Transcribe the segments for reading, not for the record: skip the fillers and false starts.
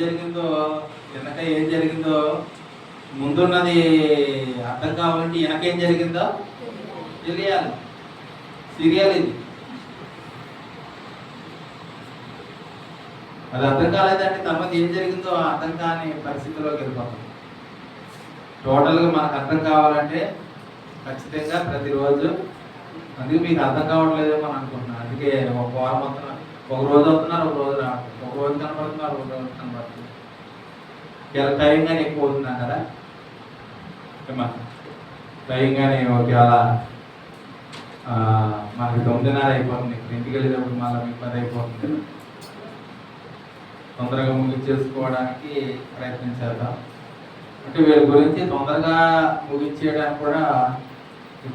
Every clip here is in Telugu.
జరిగిందో వెనక ఏం జరిగిందో ముందున్నది అర్థం కావాలంటే వెనకేం జరిగిందో తెలియాలి. సీరియల్ ఇది. అది అర్థం కాలేదంటే తర్వాత ఏం జరిగిందో అర్థం కాని పరిస్థితిలోకి వెళ్ళిపోతాం. టోటల్గా మనకు అర్థం కావాలంటే ఖచ్చితంగా ప్రతిరోజు, అందుకే మీకు అర్థం కావట్లేదేమో అని అనుకుంటున్నాను. అందుకే ఒక వారం వస్తున్నారు, ఒక రోజు వస్తున్నారు, ఒక రోజు రావట్లేదు, ఒక రోజు కనపడుతున్నారు, ఒక రోజు కనపడుతుంది. ఇలా టైంగానే ఎక్కువ అవుతున్నాం కదా, టైంగానే ఒకవేళ మనకి 9:30 అయిపోతుంది, ఇంటికి వెళ్ళేటప్పుడు మళ్ళీ మీకు 10 అయిపోతుంది. తొందరగా ముగించేసుకోవడానికి ప్రయత్నం చేద్దాం. అంటే వీళ్ళ గురించి తొందరగా ముగించేయడానికి కూడా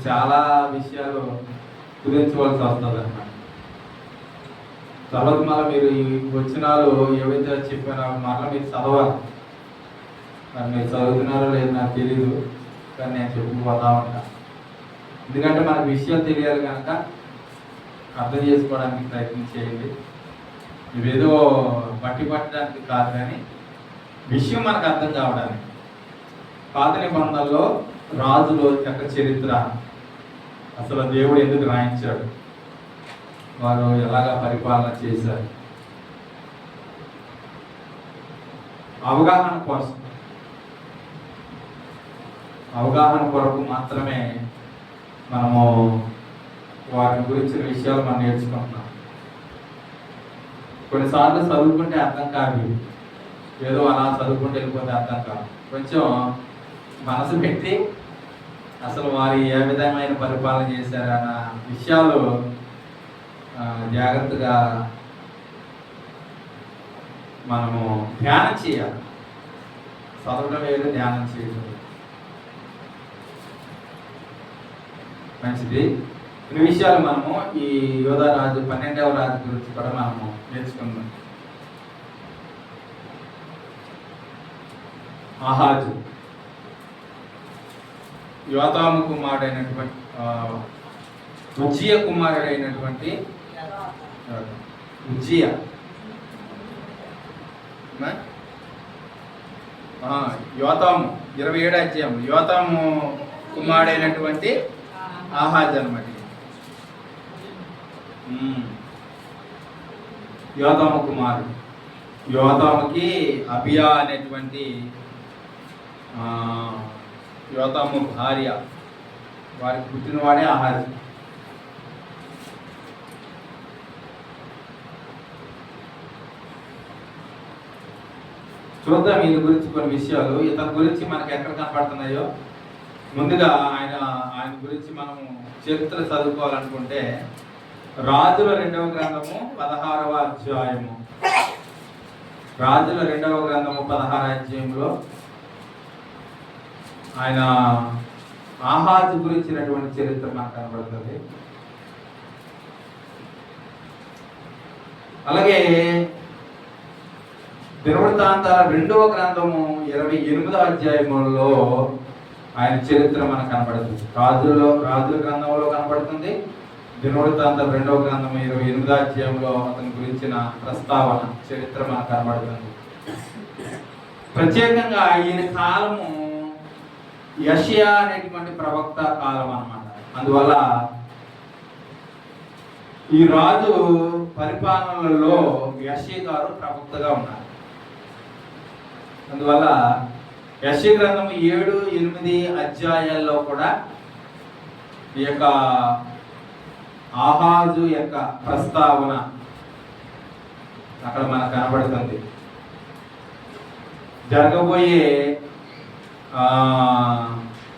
చాలా విషయాలు కుదించవలసి వస్తుంది అన్నమాట. తర్వాత మళ్ళీ మీరు ఈ వచనాలు ఏవైతే చెప్పారో మళ్ళీ మీరు చదవాలి. మరి మీరు చదువుతున్నారో లేదో నాకు తెలీదు, కానీ నేను చెప్పుకుపోతా ఉంటా. ఎందుకంటే మనకు విషయాలు తెలియాలి కనుక అర్థం చేసుకోవడానికి ప్రయత్నం చేయండి. ఇవేదో బట్టి పట్టడానికి కాదు, కానీ విషయం మనకు అర్థం కావడానికి. పాత నిబంధనలో రాజుల యొక్క చరిత్ర, అసలు దేవుడు ఎందుకు రాయించాడు, వారు ఎలాగా పరిపాలన చేశారు, అవగాహన కోసం, అవగాహన కొరకు మాత్రమే మనము వారి గురించిన విషయాలు మనం నేర్చుకుంటున్నాం. కొన్నిసార్లు చదువుకుంటే అర్థం కాదు, ఏదో అలా చదువుకుంటే వెళ్ళిపోతే అర్థం కాదు. కొంచెం మనసు పెట్టి అసలు వారు ఏ విధమైన పరిపాలన చేశారన్న విషయాలు జాగ్రత్తగా మనము ధ్యానం చేయాలి. చదవడం వేరు, ధ్యానం చేయడం మంచిది. ఈ విషయాలు మనము ఈ యోధా రాజు 12వ రాజు గురించి కూడా మనము నేర్చుకుందాం. ఆహాజు యోతాము కుమారుడైనటువంటి ఉజ్జియ కుమారుడైనటువంటి ఉజ్జియ యోతాము 27వ అధ్యాయం యోతాము కుమారుడైనటువంటి ఆహాజ్ అనమాట. యోతాము కుమారుడు, యోతాముకి అబియా అనేటువంటి యోతాము భార్య, వారికి పుట్టినవాడే ఆహాజ్. చూద్దాం ఈయన గురించి కొన్ని విషయాలు. ఇతని గురించి మనకి ఎక్కడ కనపడుతున్నాయో ముందుగా ఆయన గురించి మనము చరిత్ర చదువుకోవాలనుకుంటే రాజుల 2వ గ్రంథము 16వ అధ్యాయము, రాజుల 2వ గ్రంథము 16వ అధ్యాయంలో ఆయన ఆహాజు గురించినటువంటి చరిత్ర మనకు కనబడుతుంది. అలాగే దినవృత్తాంతాల 2వ గ్రంథము 28వ అధ్యాయంలో ఆయన చరిత్ర మనకు కనబడుతుంది. రాజుల గ్రంథంలో కనబడుతుంది. దినవృత్తాంతం 2వ గ్రంథము 28వ అధ్యాయంలో అతని గురించిన ప్రస్తావన, చరిత్ర మనకు కనబడుతుంది. ప్రత్యేకంగా ఈయన కాలము యెషయా అనేటువంటి ప్రవక్త కాలం అన్నమాట. అందువల్ల ఈ రాజు పరిపాలనలో యెషయా గారు ప్రవక్తగా ఉన్నారు. అందువల్ల యెషయా గ్రంథం 7, 8 అధ్యాయాల్లో కూడా ఈ యొక్క ఆహాజు యొక్క ప్రస్తావన అక్కడ మనకు కనబడుతుంది. జరగబోయే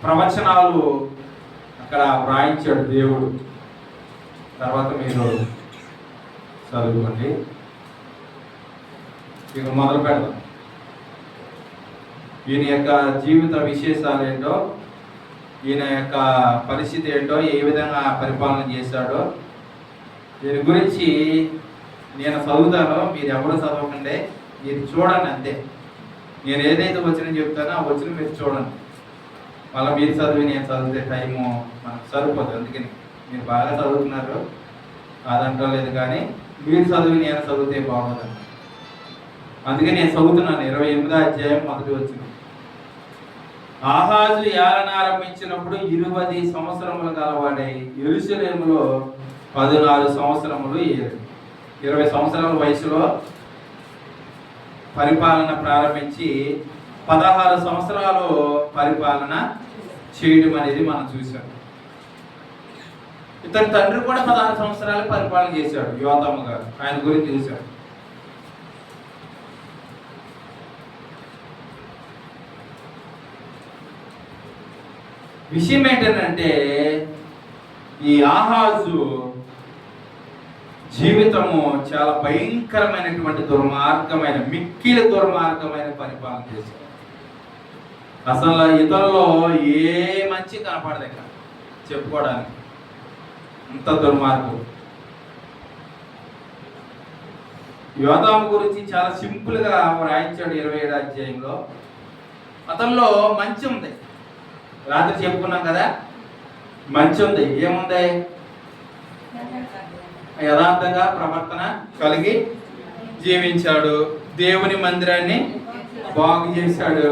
ప్రవచనాలు అక్కడ వ్రాయించాడు దేవుడు. తర్వాత మీరు చదువుకోండి. ఇక మొదలు పెడదాం. ఈయన యొక్క జీవిత విశేషాలు ఏంటో, ఈయన యొక్క పరిస్థితి ఏంటో, ఏ విధంగా పరిపాలన చేశాడో దీని గురించి నేను చదువుతానో మీరు ఎవరు చదవకండి, మీరు చూడండి అంతే. నేను ఏదైతే వచ్చిన చెప్తానో ఆ వచ్చిన మీరు చూడండి. మళ్ళీ మీరు చదివి నేను చదివితే టైము మనకు సరిపోతుంది. అందుకని మీరు బాగా చదువుతున్నారు కాదంటలేదు, కానీ మీరు చదివి నేను చదివితే బాగుంటుంది. అందుకే నేను చదువుతున్నాను 28వ అధ్యాయం మొదటి వచనం. ఆహాజు ఏలన ఆరంభించినప్పుడు 20 సంవత్సరములు గలవాడై యెరూషలేములో 14 సంవత్సరములు 20 సంవత్సరాల వయసులో పరిపాలన ప్రారంభించి 16 సంవత్సరాలు పరిపాలన చేయడం అనేది మనం చూసాం. ఇతని తండ్రి కూడా 16 సంవత్సరాలు పరిపాలన చేశాడు, యోతాము గారు. ఆయన గురించి చూశాడు. విషయం ఏంటంటే ఈ ఆహాజు జీవితము చాలా భయంకరమైనటువంటి దుర్మార్గమైన, మిక్కిలి దుర్మార్గమైన పరిపాలన చేశాడు. అసలు ఇతరులో ఏ మంచి కనపడదు ఇక్కడ చెప్పుకోవడానికి, అంత దుర్మార్గం. యోతాము గురించి చాలా సింపుల్ గా రాయించాడు 27వ అధ్యాయంలో. అతనిలో మంచి ఉంది, రాత్రి చెప్పుకున్నాం కదా, మంచి ఉంది. ఏముంది? యథార్థంగా ప్రవర్తన కలిగి జీవించాడు, దేవుని మందిరాన్ని బాగు చేశాడు,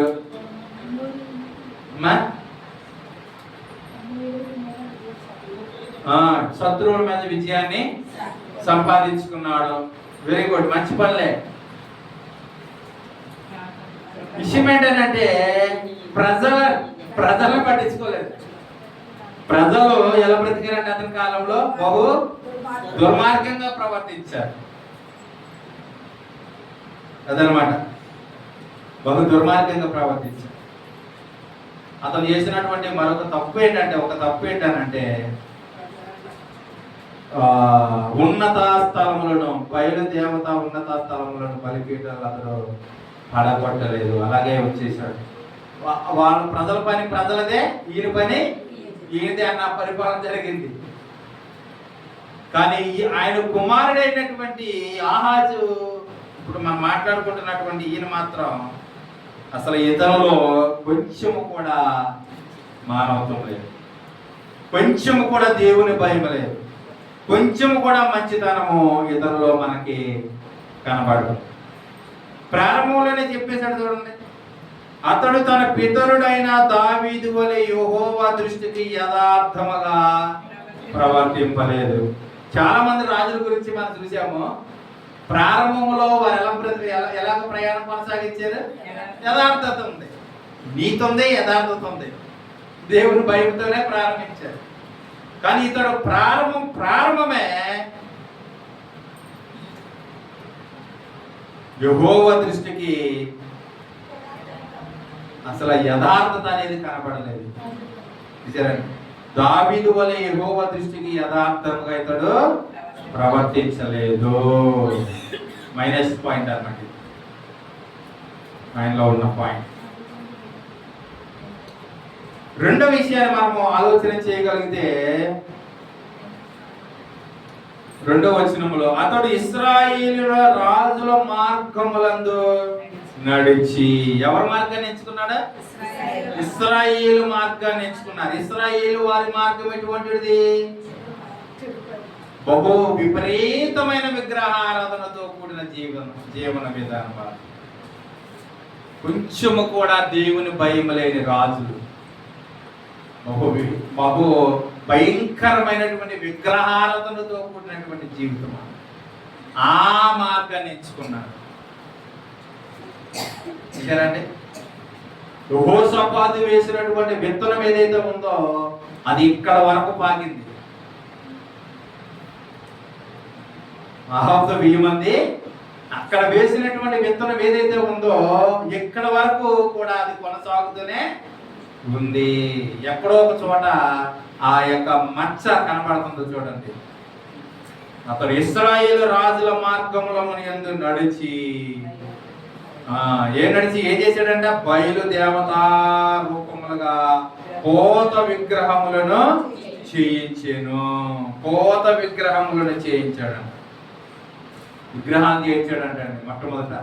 శత్రువుల మీద విజయాన్ని సంపాదించుకున్నాడు. వెరీ గుడ్, మంచి పనులే. విషయం ఏంటంటే ప్రజలను పట్టించుకోలేదు. ప్రజలు ఎలా బ్రతికారంటే అతని కాలంలో బహు దుర్మార్గంగా ప్రవర్తించారు. అదనమాట, బహు దుర్మార్గంగా ప్రవర్తించారు. అతను చేసినటువంటి మరొక తప్పు ఏంటంటే ఉన్నత స్థలములను, బయలు దేవత ఉన్నత స్థలములను, బలిపీఠాలు అతడు పడగొట్టలేదు, అలాగే వచ్చేసాడు. వాళ్ళ ప్రజల పని ప్రజలదే, ఈయన పని ఈయనదే అన్న పరిపాలన జరిగింది. కానీ ఆయన కుమారుడైనటువంటి ఆహాజు, ఇప్పుడు మనం మాట్లాడుకుంటున్నటువంటి ఈయన మాత్రం అసలు ఇతరులో కొంచెము కూడా మానవత్వం లేదు, కొంచెము కూడా దేవుని భయం లేదు, కొంచెము కూడా మంచితనము ఇతరులో మనకి కనబడదు. ప్రారంభంలోనే చెప్పేశాడు చూడండి, అతడు తన పితరుడైన దావీదు వలె యెహోవా దృష్టికి యథార్థముగా ప్రవర్తింపలేదు. చాలా మంది రాజుల గురించి మనం చూసాము. ప్రారంభంలో వారు ఎలాగ ప్రయాణం కొనసాగించారు? యథార్థత ఉంది, నీతి ఉంది, యథార్థత ఉంది, దేవుని భయంతోనే ప్రారంభించారు. కానీ ఇతడు ప్రారంభమే యెహోవా దృష్టికి అసలు యథార్థత అనేది కనపడలేదు. దావీదు వలె యెహోవా దృష్టికి యథార్థంగా ఇతడు ప్రవర్తించలేదు. మైనస్ పాయింట్ అన్నమాట, ఆయనలో ఉన్న పాయింట్. రెండో విషయాన్ని మనము ఆలోచన చేయగలిగితే, 2వ వచనములో అతడు ఇశ్రాయేలు రాజుల మార్గములందు నడిచి, ఎవరి మార్గాన్ని ఎంచుకున్నాడు? ఇశ్రాయేలు మార్గాన్ని ఎంచుకున్నారు. ఇశ్రాయేలు వారి మార్గం ఎటువంటిది? బహు విపరీతమైన విగ్రహారాధనతో కూడిన జీవన విధానం. కొంచెము కూడా దేవుని భయం లేని రాజులు, బహు భయంకరమైనటువంటి విగ్రహారాధనతో కూడినటువంటి జీవితం, ఆ మార్గాన్ని ఎంచుకున్నారు. చూసారండి, యెహోషాపాతు వేసినటువంటి విత్తనం ఏదైతే ఉందో అది ఇక్కడ వరకు పాకింది. ఆహాబుతో 1000 మంది అక్కడ వేసినటువంటి విత్తనం ఏదైతే ఉందో ఇక్కడ వరకు కూడా అది కొనసాగుతూనే ఉంది. ఎక్కడో ఒక చోట ఆ యొక్క మచ్చ కనబడుతుందో చూడండి. అతడు ఇశ్రాయేలు రాజుల మార్గములను యందు నడిచి, ఏం చేశాడంటే బయలు దేవతా రూపములుగా పోత విగ్రహములను చేయించాను. పోత విగ్రహములను చేయించాడంట, విగ్రహాన్ని చేయించాడంట. మొట్టమొదట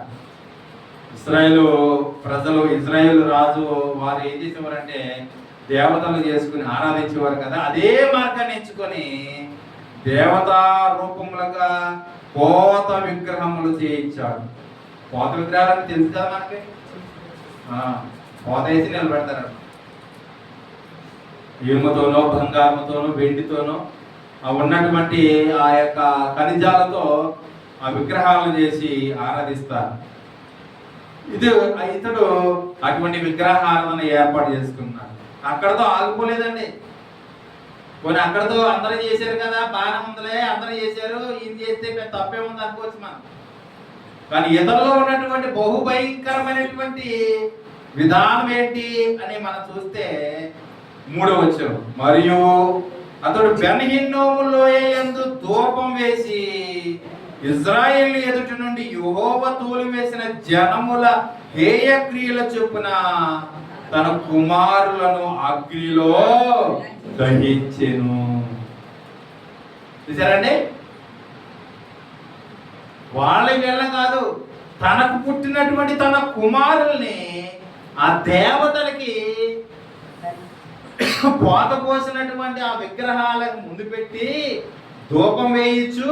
ఇజ్రాయేలు రాజు వారు ఏం చేసేవారంటే దేవతలు చేసుకుని ఆరాధించేవారు కదా. అదే మార్గాన్ని ఎంచుకొని దేవతా రూపములుగా పోత విగ్రహములు చేయించాడు. పోత విగ్రహాలని తెలుసు కదా మనకి. పోత వేసి నిలబెడతారు. ఇనుముతోనో బంగారంతోనో వెండితోనో ఉన్నటువంటి ఆ యొక్క ఖనిజాలతో ఆ విగ్రహాలను చేసి ఆరాధిస్తారు. ఇతడు అటువంటి విగ్రహారాధన ఏర్పాటు చేసుకున్నాడు. అక్కడతో ఆగిపోలేదండి. పోనీ అక్కడతో అందరూ చేశారు కదా, బాగానే ఉందిలే, అందరూ చేశారు, ఈయన చేస్తే పెద్ద తప్పే ఉంది అనుకోవచ్చు మనం. కానీ ఇతరులో ఉన్నటువంటి బహుభయంకరమైనటువంటి విధానం ఏంటి అని మనం చూస్తే 3వ వచనం, మరియు అతడు బెన్ హిన్నోము లోయందు ధూపం వేసి ఇజ్రాయేల్ ఎదుటి నుండి యెహోవా తోలివేసిన జనముల హేయ క్రియల చొప్పున తన కుమారులను అగ్నిలో దహించెను. చూసారండి, వాళ్ళ వీళ్ళ కాదు, తనకు పుట్టినటువంటి తన కుమారుల్ని ఆ దేవతలకి పోత పోసినటువంటి ఆ విగ్రహాలకు ముందు పెట్టి ధూపం వేయించు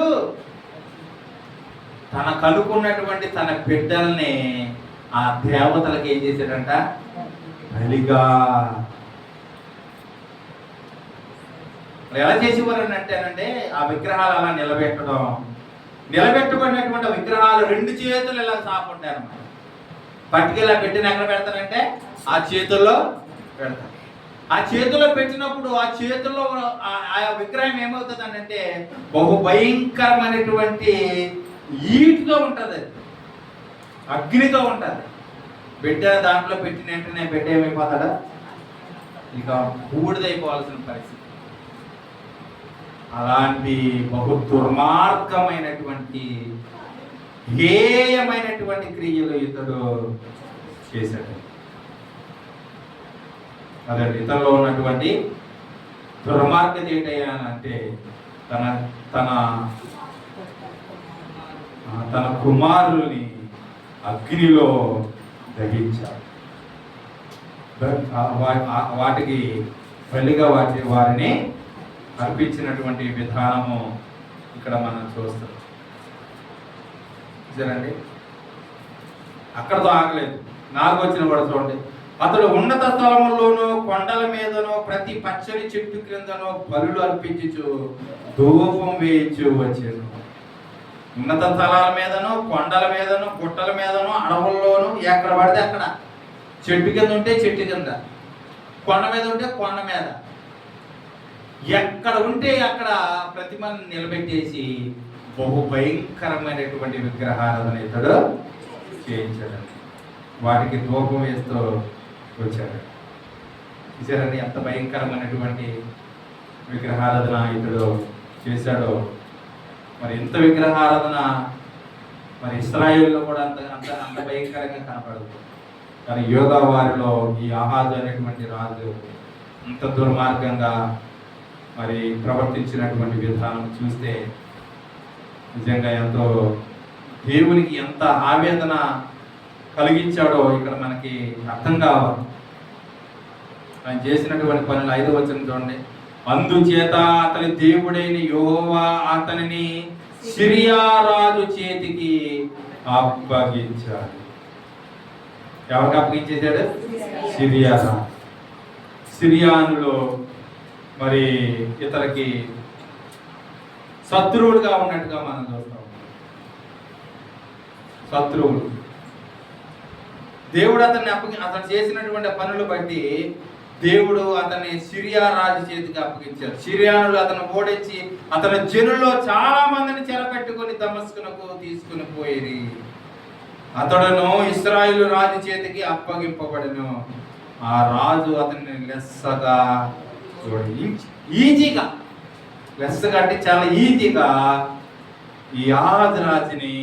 తన కనుక్కున్నటువంటి తన బిడ్డల్ని ఆ దేవతలకు ఏం చేశాడంట, బలిగా. ఎలా చేసేవారు అంటేనంటే ఆ విగ్రహాలు అలా నిలబెట్టబడినటువంటి విగ్రహాలు 2 చేతులు ఇలా సాపుంటాయి అన్నమాట. పట్టుకెళ్ళి పెట్టిన ఎక్కడ పెడతానంటే ఆ చేతుల్లో పెడతారు. ఆ చేతిలో పెట్టినప్పుడు ఆ చేతుల్లో ఆ విగ్రహం ఏమవుతుంది అంటే బహుభయంకరమైనటువంటి ఈటుతో ఉంటుంది, అది అగ్నితో ఉంటుంది. బిడ్డ దాంట్లో పెట్టిన వెంటనే బిడ్డ ఏమైపోతాడా, ఇక బూడిదైపోవాల్సిన పరిస్థితి. అలాంటి బహు దుర్మార్గమైనటువంటి హేయమైనటువంటి క్రియలు ఇతడు చేశాడు. అదండి ఇతరులో ఉన్నటువంటి దుర్మార్గత ఏంటయ్యా అంటే తన తన తన కుమారుల్ని అగ్నిలో దహించాడు. వాటికి బలిగా వారిని అర్పించినటువంటి విధానము ఇక్కడ మనం చూస్తాం. చూసారండి, అక్కడతో ఆగలేదు. 4వ వచనం కూడా చూడండి, అతడు ఉన్నత స్థలముల్లోనూ కొండల మీదనో ప్రతి పచ్చని చెట్టు క్రిందనో బలులు అర్పించుచు ధూపం వేయించు వచ్చాను. ఉన్నత స్థలాల మీదనో కొండల మీదనో గుట్టల మీదనో అడవుల్లోనూ ఎక్కడ పడితే అక్కడ, చెట్టు కింద ఉంటే చెట్టు కింద, కొండ మీద ఉంటే కొండ మీద, ఎక్కడ ఉంటే అక్కడ ప్రతిమను నిలబెట్టేసి బహుభయంకరమైనటువంటి విగ్రహారాధన ఇతడు చేయించాడు. వాటికి ధూపం వేస్తూ వచ్చాడు. చూసారండి ఎంత భయంకరమైనటువంటి విగ్రహారాధన ఇతడు చేశాడో. మరి ఇంత విగ్రహారాధన మరి ఇశ్రాయేలులో కూడా అంత అంత అంత భయంకరంగా కనపడదు. కానీ యోగా వారిలో ఈ ఆహాజు అనేటువంటి రాజు అంత దుర్మార్గంగా మరి ప్రవర్తించినటువంటి విధానం చూస్తే నిజంగా ఎంతో దేవునికి ఎంత ఆవేదన కలిగించాడో ఇక్కడ మనకి అర్థం కావాలి. ఆయన చేసినటువంటి పనులు 5వ వచనం చూడండి, అందుచేత అతని దేవుడైన యెహోవా అతనిని సిరియా రాజు చేతికి అప్పగించాడు. ఎవరికి అప్పగించేశాడు? సిరియా రాజు. సిరియానులో మరి ఇతనికి శత్రువులుగా ఉన్నట్టుగా మనం చూస్తాం. శత్రువులు. దేవుడు అతను చేసినటువంటి పనులు బట్టి దేవుడు అతన్ని సిరియా రాజు చేతికి అప్పగించారు. సిరియానులు అతను ఓడించి అతని జనుల్లో చాలా మందిని చెరపెట్టుకుని దమస్కునకు తీసుకుని పోయేది. అతడును ఇశ్రాయేలు రాజు చేతికి అప్పగింపబడను. ఆ రాజు అతన్ని లెస్సగా ఈజీగా, లెస్సగా అంటే చాలా ఈజీగా ఈ ఆహాజు రాజుని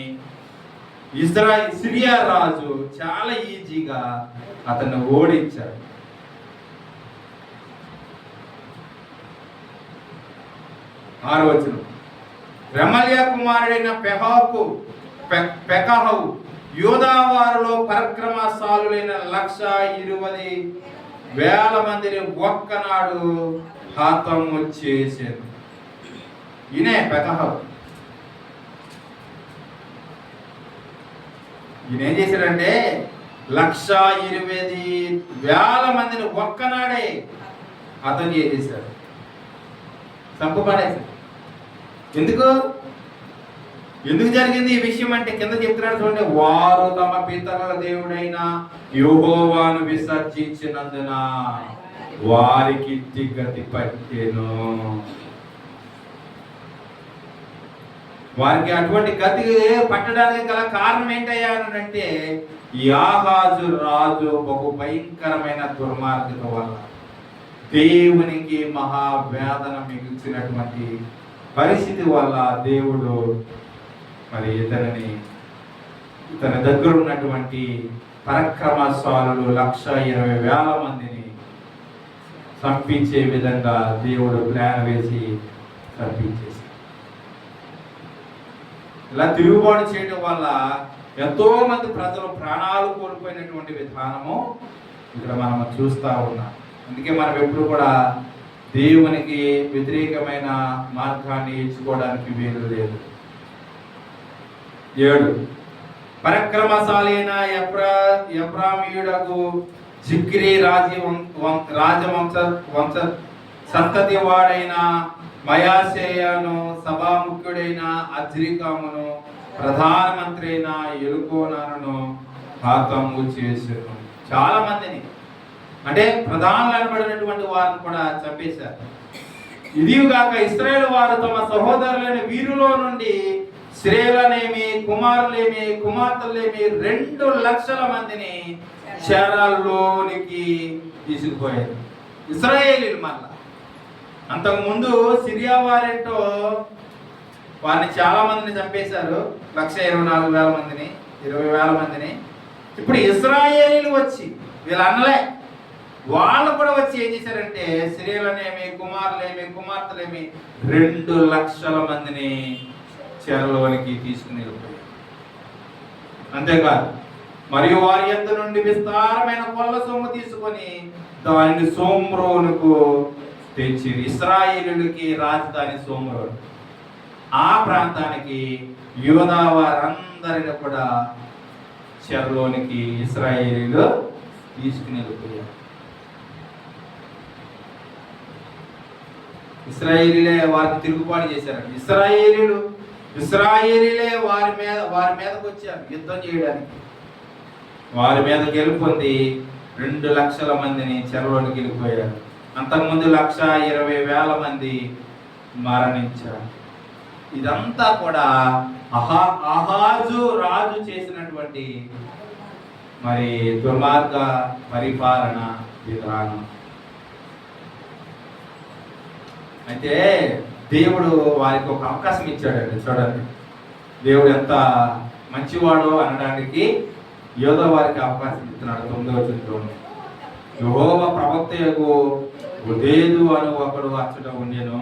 సిరియా రాజు చాలా ఈజీగా అతన్ని ఓడించాడు. ఆరవ వచనం, రెమల్యా కుమారుడైన పెకహు యూదావారులో పరాక్రమశాలులైన 120,000 మందిని ఒక్కనాడు హతము చేశారు. ఈయనే పెకహు. ఈయన ఏం చేశాడంటే 1,20,000 మందిని ఒక్కనాడే అతను చేసేశాడు, చంపబడేశాడు. ఎందుకు జరిగింది ఈ విషయం అంటే కింద చెప్తున్నాడు చూడండి, వారు తమ పితరుల దేవుడైన యెహోవాను విసర్జించినందున వారికి గతి పట్టెను. వారికి అటువంటి గతి పట్టడానికి గల కారణం ఏంటయ్యా అంటే ఈ ఆహాజు రాజు బహు భయంకరమైన దుర్మార్గత వల్ల దేవునికి మహావేదన మిగిల్చినటువంటి పరిస్థితి వల్ల దేవుడు మరి తన దగ్గర ఉన్నటువంటి పరాక్రమశాలులు 1,20,000 మందిని చంపించే విధంగా దేవుడు ప్లాన్ వేసి చంపించేసి, ఇలా తిరుగుబాటు చేయడం వల్ల ఎంతో మంది ప్రజలు ప్రాణాలు కోల్పోయినటువంటి విధానము ఇక్కడ మనం చూస్తూ ఉన్నాం. అందుకే మనం ఎప్పుడు కూడా దేవునికి వ్యతిరేకమైన మార్గాన్ని ఎంచుకోవడానికి వీలు లేదు. 7 పరాక్రమశాలైన ఎఫ్రామీయుడకు జిక్రీ రాజవంశ సంతతి వాడైన మయాసేయను, సభాముఖ్యుడైన అజ్రికామును, ప్రధానమంత్రి అయిన ఎలుకోనాను హతము చేశాను. చాలా మందిని అంటే ప్రధానులు అనబడినటువంటి వారిని కూడా చంపేశారు. ఇదిగాక ఇశ్రాయేలు వారు తమ సహోదరులైన వీరులో నుండి స్త్రీలనేమి కుమారులేమి కుమార్తెలేమి 2,00,000 మందిని చెరలోనికి తీసుకుపోయారు ఇశ్రాయేలీలు. మళ్ళా అంతకుముందు సిరియా వారేంటో వారిని చాలా మందిని చంపేశారు, 1,24,000 మందిని, 20,000 మందిని. ఇప్పుడు ఇశ్రాయేలీలు వచ్చి వీళ్ళ అన్నలే వాళ్ళు కూడా వచ్చి ఏం చేశారంటే స్త్రీలనేమి కుమారులేమి కుమార్తెలేమి 2,00,000 మందిని చెరలోనికి తీసుకుని వెళ్ళిపోయారు. అంతేకాదు మరియు వారి యొద్ద నుండి విస్తారమైన కొల్ల సొమ్ము తీసుకొని దానిని సోమ్రోనుకు తెచ్చి, ఇశ్రాయేలుకి రాజధాని సోమ్రోను, ఆ ప్రాంతానికి యూదా వారందరిని కూడా చెరలోనికి ఇశ్రాయేలీలు తీసుకుని వెళ్ళిపోయారు. ఇశ్రాయేలీలే వారికి తిరుగుబాటు చేశారండి. ఇశ్రాయేలీలే వారి మీదకి వచ్చారు యుద్ధం చేయడానికి. వారి మీద గెలుపొంది 2,00,000 మందిని చెరలోనికి వెళ్ళిపోయారు. అంతకుముందు 1,20,000 మంది మరణించారు. ఇదంతా కూడా ఆహాజు రాజు చేసినటువంటి మరి దుర్మార్గ పరిపాలన విధానం. అయితే దేవుడు వారికి ఒక అవకాశం ఇచ్చాడండి. చూడండి, దేవుడు ఎంత మంచివాడో అనడానికి యోధ వారికి అవకాశం ఇస్తున్నాడు. 9వ వచనంలో యెహోవా ప్రవక్తయగు ఓదేదు అను ఒకడు అచ్చట ఉండెను.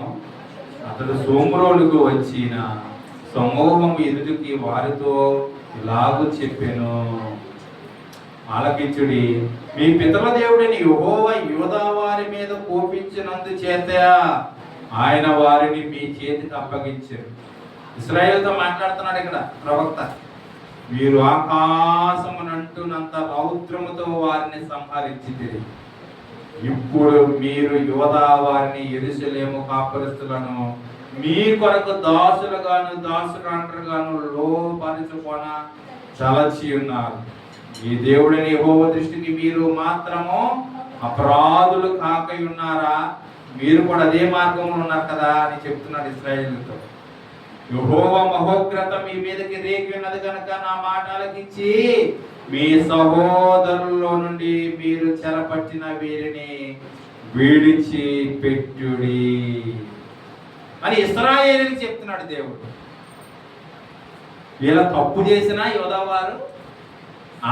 అతడు సోమ్రోనుకు వచ్చిన సమూహం ఎదుటికి వారితో ఇలాగూ చెప్పెను, ఆలకించుడి, మీ పితరుల దేవుడైన యెహోవా యూదా వారి మీద కోపించినందు చేత ఆయన వారిని మీ చేతికి అప్పగించారు. ఇశ్రాయేలుతో మాట్లాడుతున్నాడు ఇక్కడ ప్రవక్త. మీరు ఆకాశమునంటున్నంత రౌద్రముతో వారిని సంహరించితిరి. ఇప్పుడు మీరు యూదా వారిని యెరూషలేము కాపురస్తులను మీ కొరకు దాసులంటరుగాను లోపరుచుకొన చలచి ఉన్నారు. ఈ దేవుడిని యెహోవా దృష్టికి మీరు మాత్రము అపరాధులు కాకై ఉన్నారా? మీరు కూడా అదే మార్గంలో ఉన్నారు కదా అని చెప్తున్నాడు ఇశ్రాయేలుతో. యెహోవా మహోగ్రత మీ మీదకి రేగి ఉన్నది కనుక నా మాట ఆలకించి మీ సహోదరుల్లో నుండి మీరు చెరపట్టిన వీరిని విడిచి పెట్టుడి అని ఇశ్రాయేలుకి చెప్తున్నాడు దేవుడు. వీళ్ళ తప్పు చేసినా యోధావారు,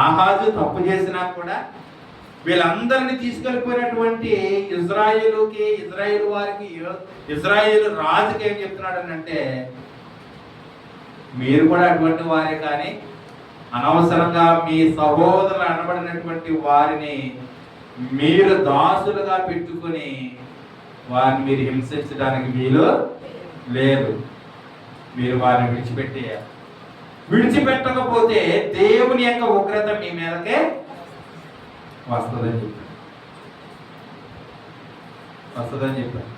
ఆహాజు తప్పు చేసినా కూడా వీళ్ళందరినీ తీసుకెళ్ళిపోయినటువంటి ఇజ్రాయేలు వారికి, ఇజ్రాయేలు రాజుకి ఏం చెప్తున్నాడు అంటే మీరు కూడా అటువంటి వారే, కానీ అనవసరంగా మీ సహోదరులు అనబడినటువంటి వారిని మీరు దాసులుగా పెట్టుకుని వారిని మీరు హింసించడానికి వీలు లేదు. మీరు వారిని విడిచిపెట్టేయాలి. విడిచిపెట్టకపోతే దేవుని యొక్క ఉగ్రత మీ మీదకే వస్తుందని చెప్పారు.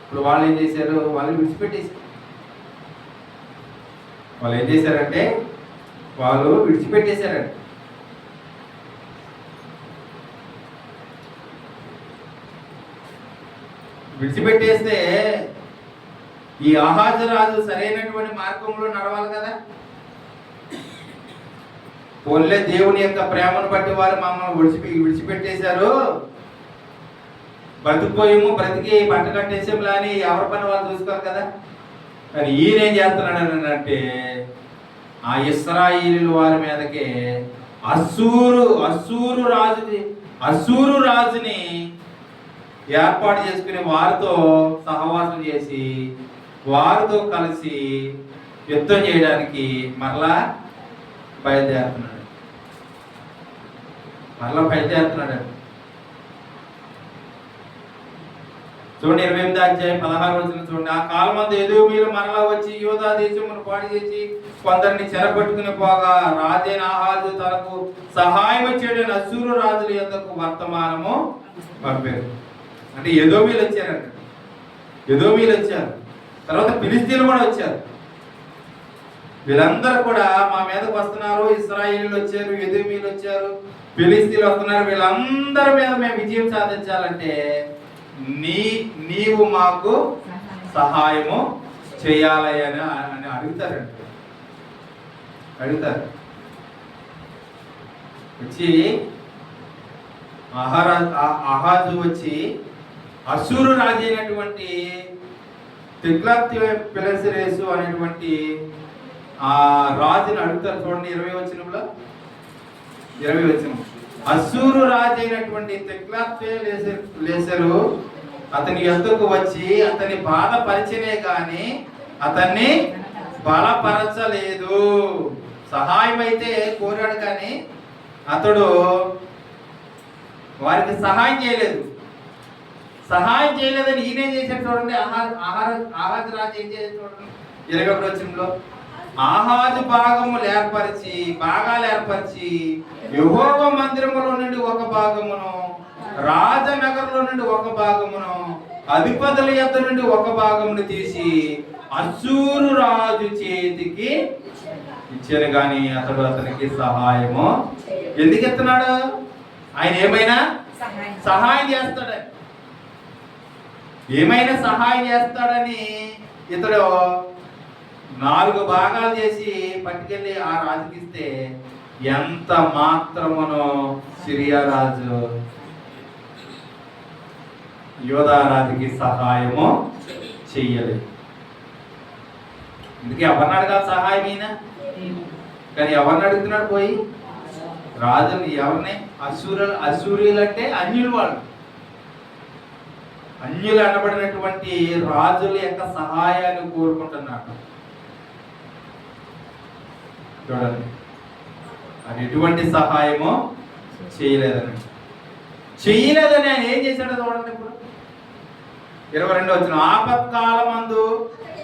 ఇప్పుడు వాళ్ళు ఏం చేశారు? వాళ్ళు విడిచిపెట్టేశారు. వాళ్ళు ఏం చేశారంటే వాళ్ళు విడిచిపెట్టేశారండి. విడిచిపెట్టేస్తే ఈ ఆహాజు రాజు సరైనటువంటి మార్గంలో నడవాలి కదా. పోన్లే, దేవుని యొక్క ప్రేమను బట్టి వారు మమ్మల్ని విడిచిపెట్టేశారు, బ్రతికిపోయాము, బ్రతికి పంట కట్టేసాంలా అని ఎవరి పని వాళ్ళు చూసుకోరు కదా. కానీ ఈయన ఏం చేస్తున్నాడు అంటే ఆ ఇశ్రాయేలు వారి మీదకి అస్సూరు రాజుని ఏర్పాటు చేసుకుని వారితో సహవాసం చేసి వారితో కలిసి యుద్ధం చేయడానికి మరలా బయలుదేరుతున్నాడు. చూడండి 28వ అధ్యాయం 16వ వచనం చూడండి. ఆ కాలమందు ఎదోమీయులు మరలా వచ్చి యూదా దేశమును పాడు చేసి కొందరిని చెరపట్టుకుని పోగా రాజైన ఆహాజు తనకు సహాయం చేయడానికి అస్సూరు రాజుల యొద్దకు వర్తమానము పంపారు. అంటే ఎదోమీయులు వచ్చారు. తర్వాత ఫిలిష్తీయులు కూడా వచ్చారు. వీళ్ళందరూ కూడా మా మీదకు వస్తున్నారు. ఇశ్రాయేలీయులు వచ్చారు, ఎదోమీయులు వచ్చారు, ఫిలిష్తీయులు వస్తున్నారు. వీళ్ళందరి మీద మేము విజయం సాధించాలంటే నీవు మాకు సహాయము చేయాలి అని అడుగుతారు. వచ్చి ఆహాజు వచ్చి అస్సూరు రాజు అయినటువంటి తిగ్లత్-పిలెసెరు అనేటువంటి ఆ రాజుని అడుగుతారు. చూడండి 20వ వచనంలో. అస్సూరు రాజు అయినటువంటి తిగ్లత్-పిలెసెరు అతని యొద్దకు వచ్చి అతన్ని బాధపరిచినే గాని అతన్ని బలపరచలేదు. సహాయం అయితే కోరాడు కానీ అతడు వారికి సహాయం చేయలేదని ఈయనేం చేశాడు చూడండి. ఆహాజు రాజు ఏం చేశాడు చూడండి 21వ వచనంలో. ఆహాజు భాగాలు ఏర్పరిచి యెహోవా మందిరములో నుండి ఒక భాగమును, రాజనగరంలో నుండి ఒక భాగమును, అధిపతుల యొద్ద నుండి ఒక భాగమును తీసి అస్సూరు రాజు చేతికి ఇచ్చారు. కానీ అతనికి సహాయము ఎందుకు ఇస్తున్నాడు? ఆయన ఏమైనా సహాయం చేస్తాడని ఇతడు 4 భాగాలు చేసి పట్టుకెళ్ళి ఆ రాజుకి ఇస్తే ఎంత మాత్రమునో సిరియా రాజు యోధా రాజుకి సహాయము చెయ్యలేదు. అందుకే ఎవరిని అడగాలి సహాయం అయిన? కానీ ఎవరిని అడుగుతున్నాడు? పోయి రాజుని. ఎవరిని? అసూరీలు అంటే అన్యులు అనబడినటువంటి రాజుల యొక్క సహాయాన్ని కోరుకుంటున్నాడు. చూడండి, అది ఎటువంటి సహాయమో చేయలేదని ఆయన ఏం చేశాడో చూడండి. ఇప్పుడు 22వ వచనం. ఆపత్కాలమందు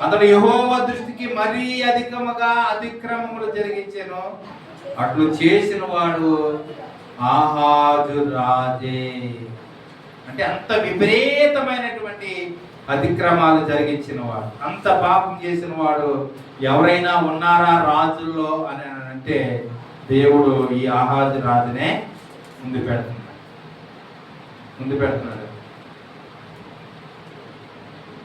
అతడు యెహోవా దృష్టికి మరీ అధికముగా అతిక్రమములు జరిగించెను. అట్లు చేసిన వాడు ఆహాజు రాజే. అంటే అంత విపరీతమైనటువంటి అతిక్రమాలు జరిగించిన వాడు, అంత పాపం చేసిన వాడు ఎవరైనా ఉన్నారా రాజుల్లో అని అంటే దేవుడు ఈ ఆహాజు రాజునే ముందు పెడుతున్నాడు.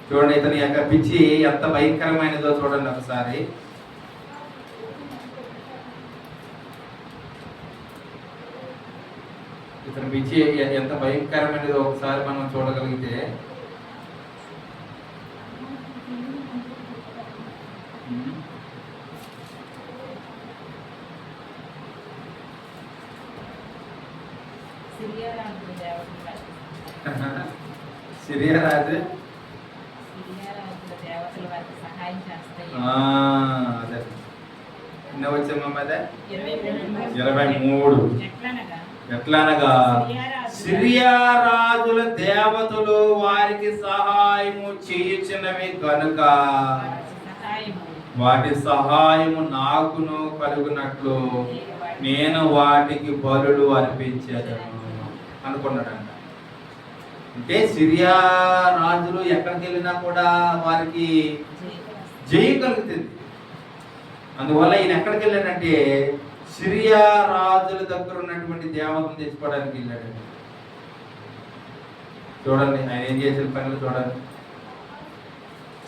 చూడండి, ఇతని యొక్క పిచ్చి ఎంత భయంకరమైనదో చూడండి ఒకసారి. ఇతని పిచ్చి ఎంత భయంకరమైనదో ఒకసారి మనం చూడగలిగితే, సిరియా రాజు అదే నిన్న వచ్చామమ్మ. అదే 23. ఎట్లనగా సిరియా రాజుల దేవతలు వారికి సహాయము చేయుచున్నవి కనుక వాటి సహాయము నాకును కలుగునట్లు నేను వాటికి బలులు అర్పించేదను అనుకున్నాడంట. అంటే సిరియా రాజులు ఎక్కడికి వెళ్ళినా కూడా వారికి జయం కలుగుతుంది. అందువల్ల ఈయన ఎక్కడికి వెళ్ళాడంటే సిరియా రాజుల దగ్గర ఉన్నటువంటి దేవతను తెచ్చుకోవడానికి వెళ్ళాడు. చూడండి ఆయన ఏం చేసిన పనులు చూడండి.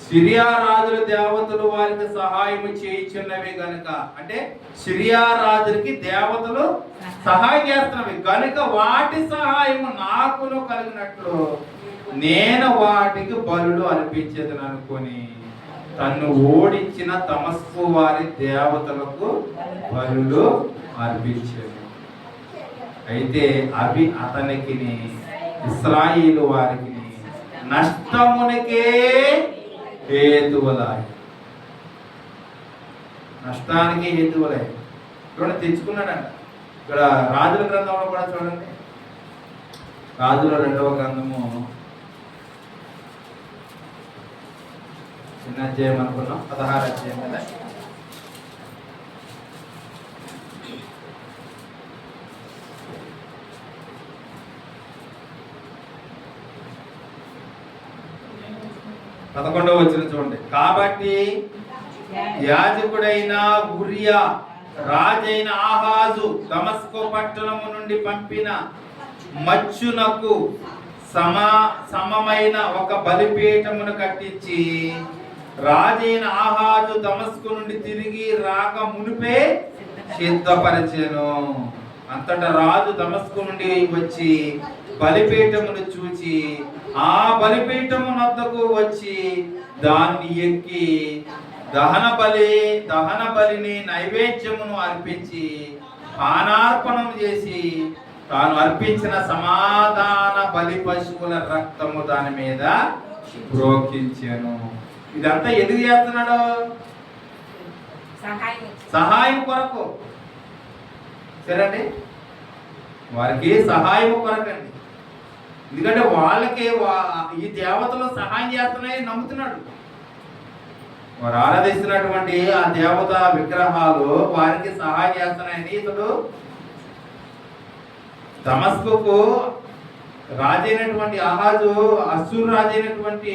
సిరియా రాజుల దేవతలు వారికి సహాయం చేయించున్నవి గనుక, అంటే సిరియా రాజులకి దేవతలు సహాయం చేస్తున్నవి గనుక వాటి సహాయం నాకును కలిగినట్లు నేను వాటికి బలులు అర్పించేదని అనుకొని తన్ను ఓడించిన తమస్కు వారి దేవతలకు బలులు అర్పించేది. అయితే అవి అతనికి ఇశ్రాయేలు వారికి నష్టమునికే హేతువులాయి, నష్టానికి హేతువులాయి. చూడండి తెచ్చుకున్నాడంట. ఇక్కడ రాజుల గ్రంథంలో కూడా చూడండి, రాజుల 2వ గ్రంథము చిన్న అధ్యాయం అనుకున్నాం, 16 అధ్యాయం కదా. పదకొండవ వచనం చూడండి. కాబట్టి యాజకుడైన ఉరియా రాజైన ఆహాజు దమస్కో పట్టణము నుండి పంపిన మచ్చునకు సమమైన ఒక బలిపీఠమును కట్టించి రాజైన ఆహాజు దమస్కు నుండి తిరిగి రాక మునిపే సిద్ధపరిచెను. అంతటా రాజు దమస్కు నుండి వచ్చి బలిపీఠమును చూచి ఆ బలిపీఠము వద్దకు వచ్చి దాన్ని ఎక్కి దహన బలిని నైవేద్యమును అర్పించి పానార్పణం చేసి తాను అర్పించిన సమాధాన బలి పశువుల రక్తము దాని మీద ప్రోక్షించాను. ఇదంతా ఎందుకు చేస్తున్నాడు? సహాయం కొరకు. సరేండి, వారికి సహాయం కొరకండి. ఎందుకంటే వాళ్ళకి ఈ దేవతలు సహాయం చేస్తున్నాయని నమ్ముతున్నాడు. వారు ఆరాధిస్తున్నటువంటి ఆ దేవత విగ్రహాలు వారికి సహాయం చేస్తున్నాయని ఇతడు దమస్కుకు రాజైనటువంటి ఆహాజు, అస్సూరు రాజైనటువంటి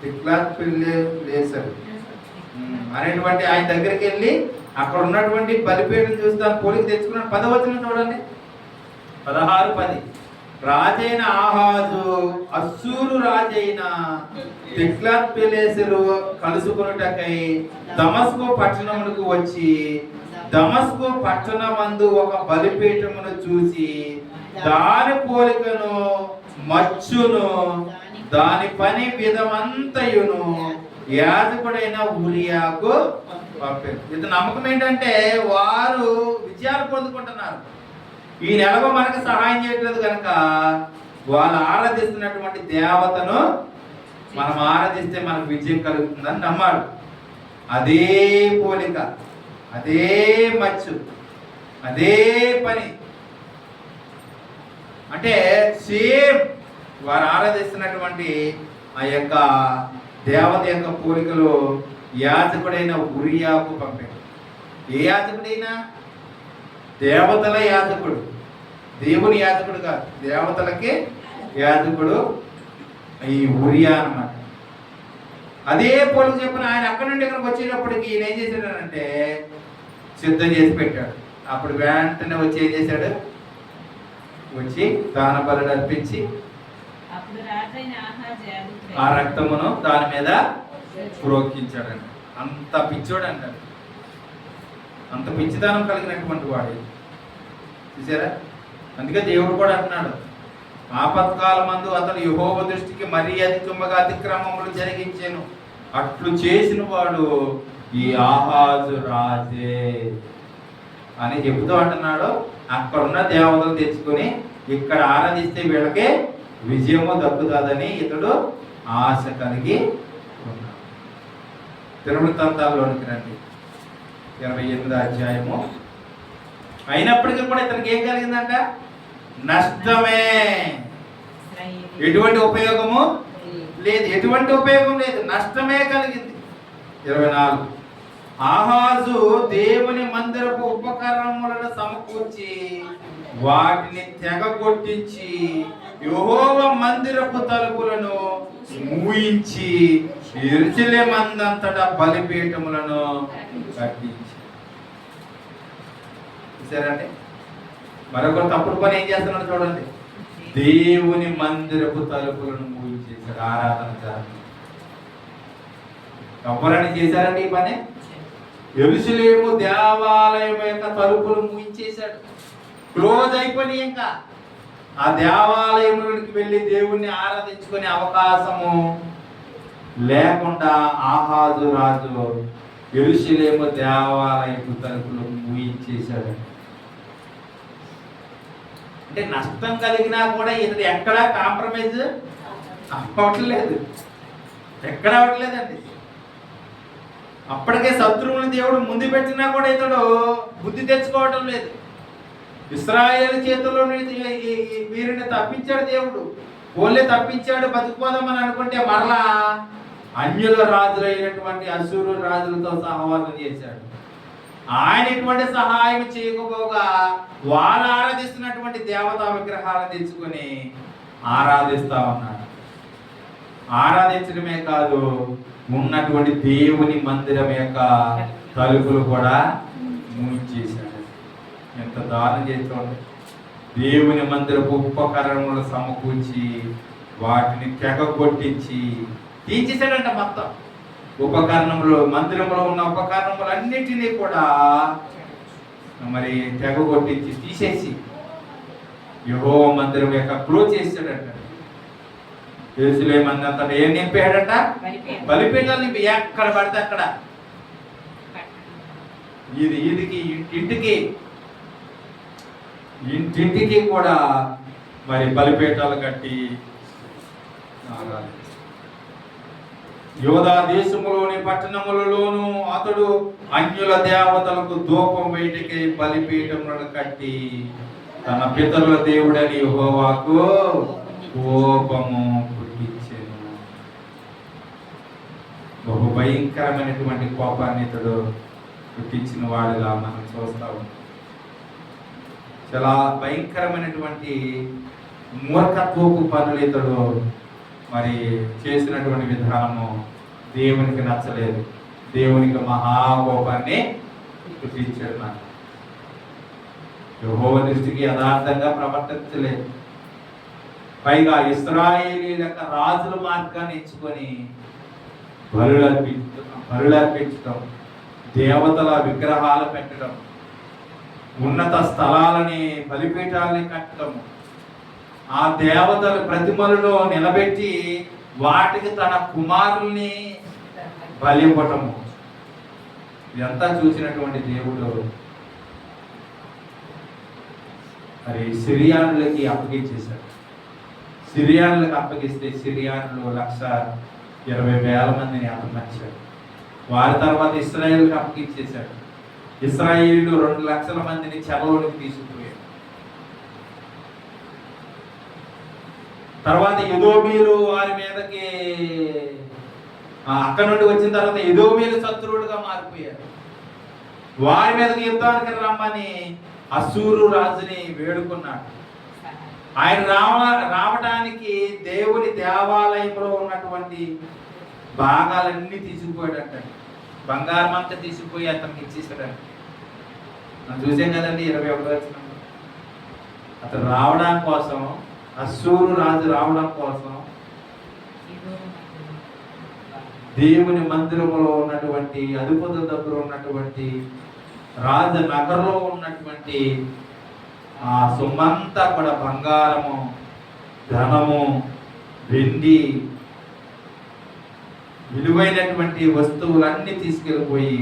తిగ్లత్-పిలేసర్ అనేటువంటి ఆయన దగ్గరికి వెళ్ళి అక్కడ ఉన్నటువంటి బలిపీఠం చూసి దాన్ని పోలికి తెచ్చుకున్నాడు. 10వ వచనం చూడండి, 16:10. రాజైన ఆహాజు అస్సూరు రాజైన తిగ్లత్-పిలేసరు కలుసుకొనుటకై దమస్కు పట్టణమునకు వచ్చి దమస్కు పట్టణమందు ఒక బలిపీఠమును చూసి దాని పోలికను మచ్చును దాని పని విధమంతయును యాజకుడైన ఉరియాకు పంపారు. ఇది నమ్మకం ఏంటంటే వారు విజయాలు పొందుకుంటున్నారు. ఈ నెలలో మనకు సహాయం చేయట్లేదు కనుక వాళ్ళు ఆరాధిస్తున్నటువంటి దేవతను మనం ఆరాధిస్తే మనకు విజయం కలుగుతుందని నమ్మాడు. అదే పోలిక, అదే మచ్చు, అదే పని, అంటే సేమ్ వారు ఆరాధిస్తున్నటువంటి ఆ యొక్క దేవత యొక్క పోలికలు యాజకుడైన ఉరియాకు పంపాడు. ఏ యాజకుడైనా? దేవతల యాజకుడు, దేవుని యాజకుడు కాదు, దేవతలకి యాజకుడు ఈ ఉరియా అన్నమాట. అదే పోలిక చెప్పిన ఆయన అక్కడి నుండి ఇక్కడికి వచ్చేటప్పటికి ఈయన ఏం చేశాడంటే సిద్ధం చేసి పెట్టాడు. అప్పుడు వెంటనే వచ్చి ఏం చేశాడు? వచ్చి దాన బలులు అర్పించి ఆ రక్తమును దాని మీద ప్రోక్షించాడండి. అంత పిచ్చోడు అంటాడు, అంత పిచ్చిదానం కలిగినటువంటి వాడు. చూసారా? అందుకే దేవుడు కూడా అంటున్నాడు, ఆపత్కాలమందు అతను యెహోవా దృష్టికి మరీ అధికముగా అతిక్రమములు జరిగించెను, అట్లు చేసిన వాడు ఈ ఆహాజు రాజే అని చెబుతూ అంటున్నాడు. అక్కడున్న దేవతలు తెచ్చుకొని ఇక్కడ ఆరాధిస్తే వీళ్ళకి విజయము దక్కుతుందని ఇతడు ఆశ కలిగి ఉన్నాడు. తిరువృత్తాంతాల్లోనికి రండి, 28వ అధ్యాయము. అయినప్పటికీ కూడా ఇతనికి ఏం కలిగిందంట? నష్టమే, ఎటువంటి ఉపయోగము లేదు, ఎటువంటి ఉపయోగం లేదు, నష్టమే కలిగింది. 24 ఆహాజు దేవుని మందిరపు ఉపకరణములను సమకూర్చి వాటిని తెగగొట్టించి యెహోవా మందిరపు తలుపులను మూయించి యెరూషలేమందంతటా బలిపీఠములను కట్టించి. చూసారండి, మరొక తప్పుడు పని ఏం చేస్తున్నాడు చూడండి. దేవుని మందిరపు తలుపులను మూయించేశాడు. ఆరాధన జరుగుతుంది. ఎవరని చేశారండి ఈ పని? యెరూషలేము దేవాలయం యొక్క తలుపులు మూయించేశాడు. క్లోజ్ అయిపోయి ఇంకా ఆ దేవాలయంలోకి వెళ్ళి దేవుణ్ణి ఆరాధించుకునే అవకాశము లేకుండా ఆహాజు రాజు యెరూషలేము దేవాలయపు తలుపులు మూయించేశాడు. అంటే నష్టం కలిగినా కూడా ఇతడు ఎక్కడా కాంప్రమైజ్ అవ్వట్లేదు, ఎక్కడ అవ్వట్లేదండి. అప్పటికే శత్రువుని దేవుడు ముందు పెట్టినా కూడా ఇతడు బుద్ధి తెచ్చుకోవటం లేదు. ఇశ్రాయేలు చేతుల్లో వీరిని తప్పించాడు దేవుడు. ఓన్లే తప్పించాడు, బతికిపోదామని అనుకుంటే మరలా అన్యుల రాజులైనటువంటి అశూరు రాజులతో సహవాసం చేశాడు. ఆయన ఎటువంటి సహాయం చేయకపోగా వాళ్ళు ఆరాధిస్తున్నటువంటి దేవతా విగ్రహాలను తెచ్చుకొని ఆరాధిస్తా ఉన్నాడు. ఆరాధించడమే కాదు, ఉన్నటువంటి దేవుని మందిరం యొక్క తలుపులు కూడా మూయించేశాడు. ఎంత దారుణం చేస్తోంది. దేవుని మందిరపు ఉపకరణములు సమకూర్చి వాటిని తెగగొట్టించి తీసేశాడంట. మొత్తం ఉపకరణములు, మందిరంలో ఉన్న ఉపకరణములన్నిటినీ కూడా మరి తెగగొట్టించి తీసేసి యెహోవా మందిరం యొక్క క్లోజ్ చేశాడంట. యెరూషలేమందంతటా ఏం నింపాడట? బలిపీఠాలు నింపి ఎక్కడ పడితే అక్కడ, ఈదికి ఇంటింటికి కూడా మరి బలిపీఠాలు కట్టి యోధా దేశములోని పట్టణములలోను అతడు అన్యుల దేవతలకు ధూపం వేటికి బలిపీఠములను కట్టి తన పితరుల దేవుడని యెహోవాకు కోపము పుట్టించెను. బహు భయంకరమైనటువంటి కోపాన్ని ఇతడు పుట్టించిన వాడుగా మనం చూస్తా ఉన్నాం. చాలా భయంకరమైనటువంటి మూర్ఖత్వపు పనులు ఇతడు మరి చేసినటువంటి విధానము దేవునికి నచ్చలేదు. దేవునికి మహాకోపాన్ని పుట్టించాడు. నాకు యెహోవా దృష్టికి యథార్థంగా ప్రవర్తించలేదు. పైగా ఇశ్రాయేలీయుల యొక్క రాజుల మార్గాన్ని ఎంచుకొని బలులర్పించడం, దేవతల విగ్రహాలు పెట్టడం, ఉన్నత స్థలాలని బలిపీఠాలని కట్టడం, ఆ దేవతల ప్రతిమలను నిలబెట్టి వాటికి తన కుమారుల్ని బలి ఇవ్వటము, ఇదంతా చూసినటువంటి దేవుడు మరి సిరియానులకి అప్పగించేశాడు. సిరియానులకు అప్పగిస్తే సిరియానులు 1,20,000 మందిని అప్పగించాడు. వారి తర్వాత ఇశ్రాయేలుకి అప్పగించేశాడు. ఇశ్రాయేలు 2 లక్షల మందిని చెరలోనికి తీసుకుపోయాడు. తర్వాత ఎదోమీయులు వారి మీదకి అక్కడ నుండి వచ్చిన తర్వాత ఎదోమీయులు శత్రువులుగా మారిపోయారు. వారి మీదకి యుద్ధానికి రమ్మని అశూరు రాజుని వేడుకున్నాడు. ఆయన రావడానికి దేవుని దేవాలయంలో ఉన్నటువంటి భాగాలన్నీ తీసుకుపోయాడంట. బంగారం అంతా తీసుకుపోయి అతనికి ఇచ్చేసాడంట. మనం చూసాం కదండి 21వ వచనంలో. అతను రావడం కోసం, అశూరు రాజు రావడం కోసం దేవుని మందిరంలో ఉన్నటువంటి అధిపతుల దగ్గర ఉన్నటువంటి రాజనగర్లో ఉన్నటువంటి ఆ సొమ్మంతా కూడా బంగారము, ధనము, వెండి, విలువైనటువంటి వస్తువులన్నీ తీసుకెళ్ళిపోయి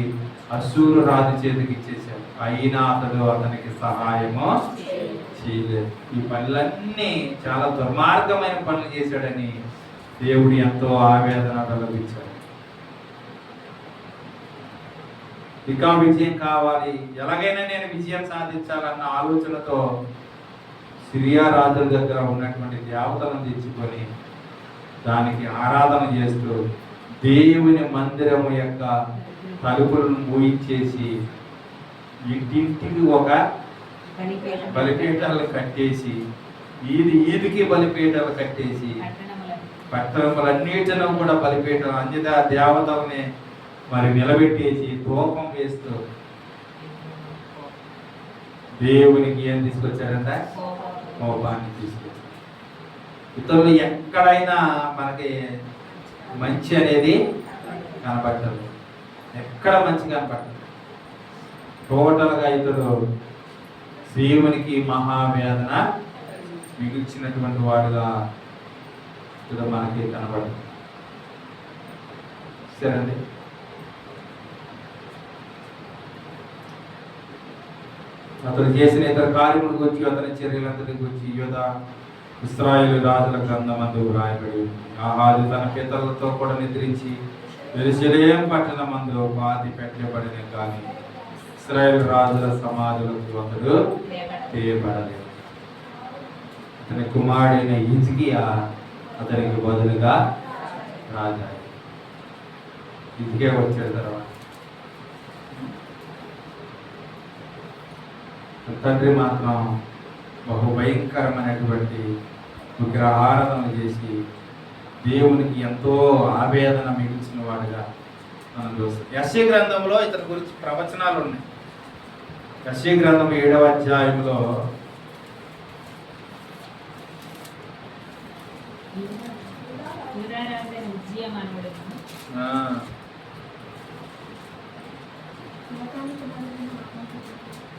అశూరు రాజు చేతికి ఇచ్చేశాడు. అయినా అతనికి సహాయము చేయలేదు. ఈ పనులన్నీ చాలా దుర్మార్గమైన పనులు చేశాడని దేవుడు ఎంతో ఆవేదన కలిగించాడు. ఇంకా విజయం కావాలి, ఎలాగైనా నేను విజయం సాధించాలన్న ఆలోచనతో సిరియా రాజుల దగ్గర ఉన్నటువంటి దేవతలను తెచ్చుకొని దానికి ఆరాధన చేస్తూ దేవుని మందిరము యొక్క తలుపులను మూయించేసి ఇంటింటికి ఒక బలిపీఠాలు కట్టేసి ఈదికి బలిపీఠాలు కట్టేసి పట్టణములన్నిటిలో కూడా బలిపీఠం అంజదా దేవతల్ని మరి నిలబెట్టేసి ధూపం వేస్తూ దేవునికి ఏం తీసుకొచ్చారంట? కోపాన్ని తీసుకొచ్చారు. ఇతరులు ఎక్కడైనా మనకి మంచి అనేది కనపడదు, ఎక్కడ మంచి కనపడదు. టోటల్గా ఇతడు దేవునికి మహావేదన మిగిల్చినటువంటి వాడుగా ఇతడు మనకి కనపడదు. సరేండి, అతను చేసిన ఇతర కార్యముల గురించి, అతని చర్యలంతటి గురించి ఇశ్రాయేలు రాజుల గ్రంథమందు వ్రాయబడి ఉంది. ఆహాజు తన పితరులతో కూడా నిద్రించి యెరూషలేము పట్టణమందు పాతి పెట్టబడిన కానీ ఇశ్రాయేలు రాజుల సమాధులకు అతడు తీయబడలేదు. అతని కుమారుడైన హిజ్కియా అతనికి బదులుగా రాజా. హిజ్కియా వచ్చిన తర్వాత తండ్రి మాత్రం బహు భయంకరమైనటువంటి విగ్రహారాధన చేసి దేవునికి ఎంతో ఆవేదన మిగిల్చిన వాడుగా మనం చూస్తాం. యెషయా గ్రంథంలో ఇతని గురించి ప్రవచనాలు ఉన్నాయి. యెషయా గ్రంథం 7వ అధ్యాయంలో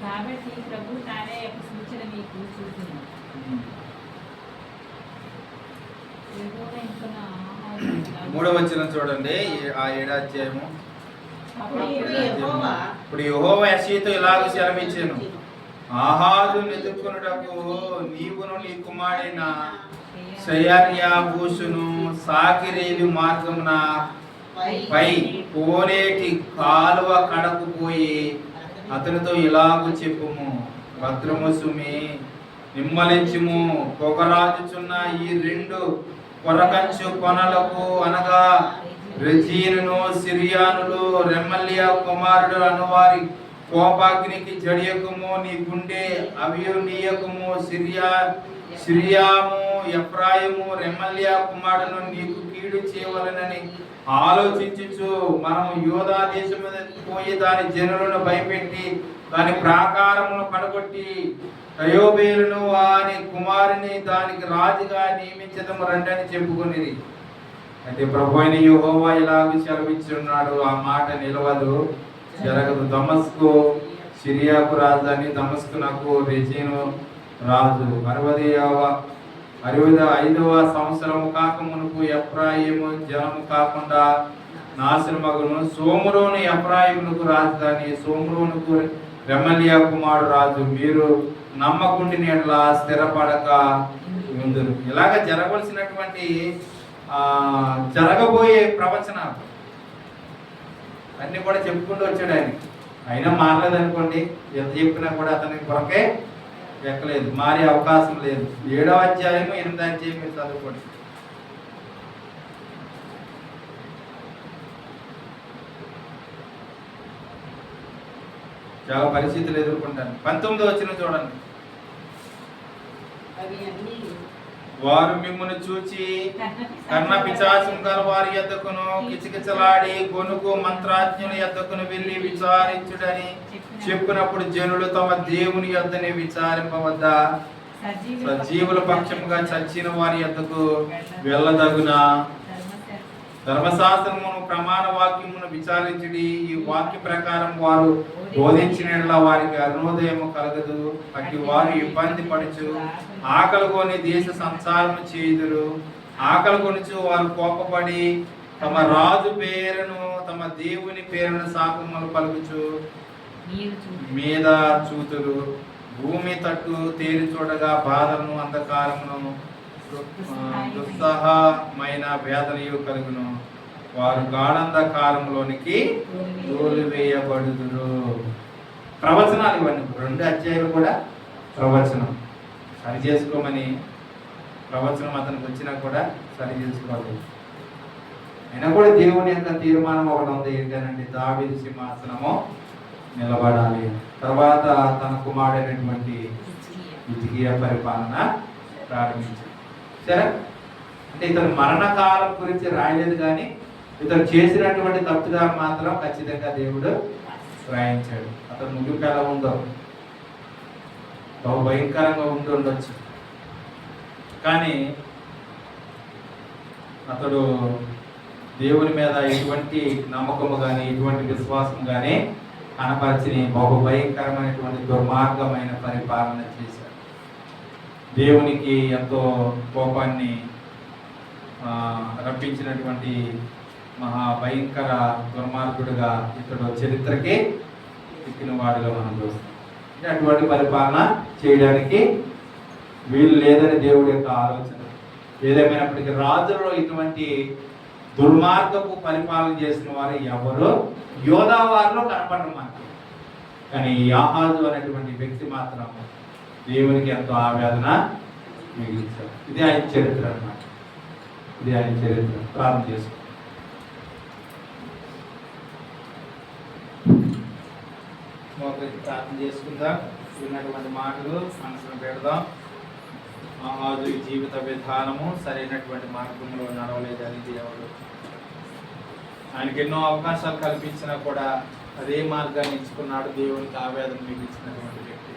కాబట్టి ప్రభు తానే యొక్క సూచన మీకు చూస్తున్నాడు. మూడవ వచనం చూడండి, ఆ 7వ అధ్యాయము. ఇప్పుడు యెహోవా యెషయాతో ఇలాగ సెలవిచ్చెను, ఆహాజు ఎదుర్కొనుటకు నీవును నీ కుమారుడైన షయర్యాబూషును సాకిరేలు మార్గమున పై కోనేటి కాలువ కడకు పోయి అతనితో ఇలాగు చెప్పుము, భద్రము సుమి, నిమ్మలించుము, పొగరాజుచున్న ఈ 2 కొరకంచు కొనలకు అనగా రెజీనును సిరియానులు రెమల్యా కుమారుడు అనువారి కోపాగ్నికి జడియకుము, నీ గుండె అవినీయకుము. సిరియాము ఎఫ్రాయిము రెమల్యా కుమారుడును నీకు కీడు చేయవలనని ఆలోచించుచు మనము యోధా దేశం మీద పోయి దాని జనులను భయపెట్టి దాని ప్రాకారమును పడగొట్టి అయోబేలును వాని కుమారుని దానికి రాజుగా నియమించదము రండి అని చెప్పుకునేది. అయితే ప్రభు అయిన యెహోవా ఇలాగ సెలవిచ్చున్నాడు, ఆ మాట నిలవదు, జరగదు. దమస్కు సిరియాకు రాజధాని, దమస్కునకు రెజీను రాజు. 65వ సంవత్సరము కాక మునుపు ఎఫ్రాయిము జనము కాకుండా నాశనమగును. సోమురోను ఎఫ్రాయిమునకు రాజధాని, సోమురోనుకు రెమల్యా కుమారుడు రాజు. మీరు నమ్మకుండిన యెడల స్థిరపడక ఉందురు. ఇలాగ జరగవలసినటువంటి జరగబోయే ప్రవచనాలు అన్ని కూడా చెప్పుకుంటూ వచ్చాడు ఆయన. అయినా మారలేదు అనుకోండి, ఎంత చెప్పినా కూడా అతనికి కొరకే ఎక్కలేదు, మారే అవకాశం లేదు. 7వ అధ్యాయము 8వ అధ్యాయం మీరు చదువుకోండి. చాలా పరిస్థితులు ఎదుర్కొంటాను. 19వ వచనం చూడండి. వారు మిమ్మల్ని చూచి కర్ణ పిశాచం గల వారి యొద్దకును కిచకిచలాడి గొనుగు మంత్రాజ్ఞుల యొద్దకును వెళ్ళి విచారించుడని చెప్పినప్పుడు జనులు తమ దేవుని యొద్దనే విచారింపవద్దా? సజీవుల పక్షముగా చచ్చిన వారి యొద్దకు వెళ్ళదగునా? ధర్మశాస్త్రమును ప్రమాణ వాక్యమును విచారించుడి. ఈ వాక్య ప్రకారం వారు బోధించిన వారికి అరుణోదయము కలగదు. అట్టి వారు ఇబ్బంది పడుచు ఆకలి కొని దేశ సంచారము చేయుదురు. ఆకలి కొనుచు వారు కోపపడి తమ రాజు పేరును తమ దేవుని పేరును శాపములు పలుకుచు మీద చూతురు. భూమి తట్టు తేరి చూడగా బాధలను అంధకారమును దుస్సహమైన వేదనయు కలుగును. వారు గాఢంధకారంలోనికి తోలివేయబడుదురు. ప్రవచనాలు ఇవన్నీ 2 అధ్యాయాలు కూడా ప్రవచనం. సరి చేసుకోమని ప్రవచనం అతనికి వచ్చినా కూడా సరి చేసుకోలేదు. అయినా కూడా దేవుని యొక్క తీర్మానం ఒకటి ఉంది, ఏంటంటే దావీదు సింహాసనము నిలబడాలి. తర్వాత తన కుమారుడైనటువంటి హిజ్కియా పరిపాలన ప్రారంభించాడు. సరే, అంటే ఇతను మరణకాలం గురించి రాయలేదు, కానీ ఇతను చేసినటువంటి తప్పుదారు మాత్రం ఖచ్చితంగా దేవుడు రాయించాడు. అతను ముగింపు ఎలా ఉందో బహు భయంకరంగా ఉండొచ్చు, కానీ అతడు దేవుని మీద ఎటువంటి నమ్మకము కానీ ఎటువంటి విశ్వాసం కానీ కనపరిచి బహు భయంకరమైనటువంటి దుర్మార్గమైన పరిపాలన చేశాడు. దేవునికి ఎంతో కోపాన్ని రప్పించినటువంటి మహా భయంకర దుర్మార్గుడుగా ఇతడు చరిత్రకే ఎక్కిన వాడుగా మనం చూస్తాం. అటువంటి పరిపాలన చేయడానికి వీలు లేదని దేవుడి యొక్క ఆలోచన. ఏదేమైనప్పటికీ రాజులలో ఇటువంటి దుర్మార్గపు పరిపాలన చేసిన వారు ఎవరు యోధా వారిలో కనపడరు మనకి. కానీ యాహాజు అనేటువంటి వ్యక్తి మాత్రం దేవునికి ఎంతో ఆవేదన మిగిలించారు. ఇది ఆయన చరిత్ర అన్నమాట. ఇది ఆయన చరిత్ర. ప్రారంభం చేసుకో. ప్రార్థన చేసుకుందాం. విన్నటువంటి మాటలు మనసును పెడదాం. ఆహాజు జీవిత విధానము సరైనటువంటి మార్గంలో నడవలేదని దేవుడు ఆయనకి ఎన్నో అవకాశాలు కల్పించినా కూడా అదే మార్గాన్ని ఎంచుకున్నాడు. దేవునికి ఆవేదన మిగిల్చినటువంటి వ్యక్తి.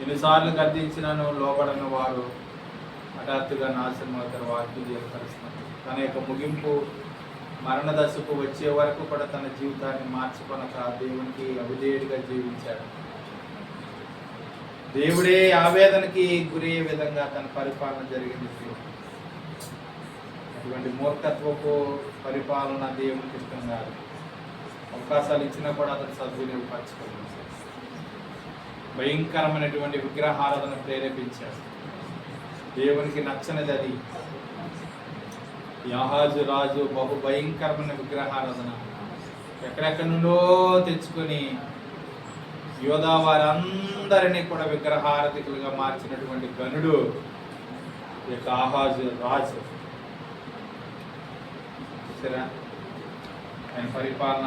ఎన్నిసార్లు గద్దించినాను లోబడిన వారు హఠాత్తుగా నాశనం అవుతారు. వాక్యం ఏర్పరుస్తున్నారు. తన యొక్క ముగింపు మరణ దశకు వచ్చే వరకు కూడా తన జీవితాన్ని మార్చుకొనక దేవునికి అవిధేయుడిగా జీవించాడు. దేవుడే ఆవేదనకి గురయ్యే విధంగా తన పరిపాలన జరిగింది. అటువంటి మూర్ఖత్వపు పరిపాలన దేవునికి ఇష్టం కాదు. అవకాశాలు ఇచ్చినా కూడా అతను సద్వినియోగపరచుకోలేదు. భయంకరమైనటువంటి విగ్రహారాధన ప్రేరేపించాడు. దేవునికి నచ్చనిది అది. యాహాజు రాజు బహు భయంకరమైన విగ్రహారాధన ఎక్కడెక్కడి నుండో తెచ్చుకొని యోధా వారందరినీ కూడా విగ్రహారాధికులుగా మార్చినటువంటి గనుడు ఈ యొక్క ఆహాజు రాజు. సరే, ఆయన పరిపాలన